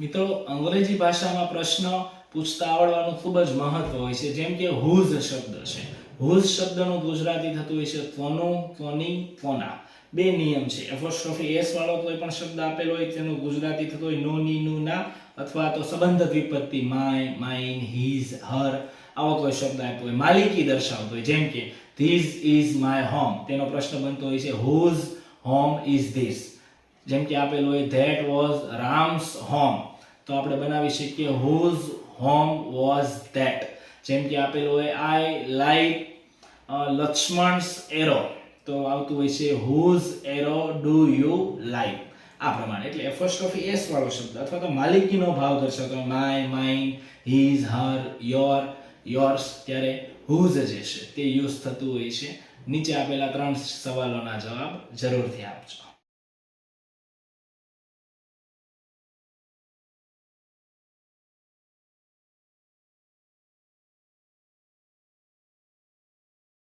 મિત્રો, અંગ્રેજી ભાષામાં પ્રશ્ન પૂછતા આવડવાનું ખૂબ જ મહત્વ હોય છે. જેમ કે whose શબ્દ છે, whose શબ્દનું ગુજરાતી થતું હોય છે કોનું, કોની, કોના. બે નિયમ છે. એપોસ્ટ્રોફી એસ વાળો કોઈ પણ શબ્દ આપેલો હોય તેનું ગુજરાતી થતું હોય નો, ની, નું, ના, અથવા તો સંબંધક વિપત્તિ માય, માઇન, હીઝ, હર આવો કોઈ શબ્દ આપ્યો હોય માલિકી દર્શાવતો હોય. જેમ કે ધીસ ઇઝ માય હોમ, તેનો પ્રશ્ન બનતો હોય છે whose home is this. જેમ કે આપેલું હોય that was Ram's home, તો આપણે બનાવી શકીએ whose home was that. જેમ કે આપેલું હોય I like Lakshman's arrow, તો આવતું હોય છે whose arrow do you like. આ પ્રમાણે એટલે એપોસ્ટ્રોફી એસ વાળો શબ્દ અથવા તો માલિકીનો ભાવ દર્શાવતો my, mine, his, her, your, yours, ત્યારે whose જે છે તે યુઝ થતું હોય છે. નીચે આપેલા 3 સવાલોના જવાબ જરૂરથી આપજો.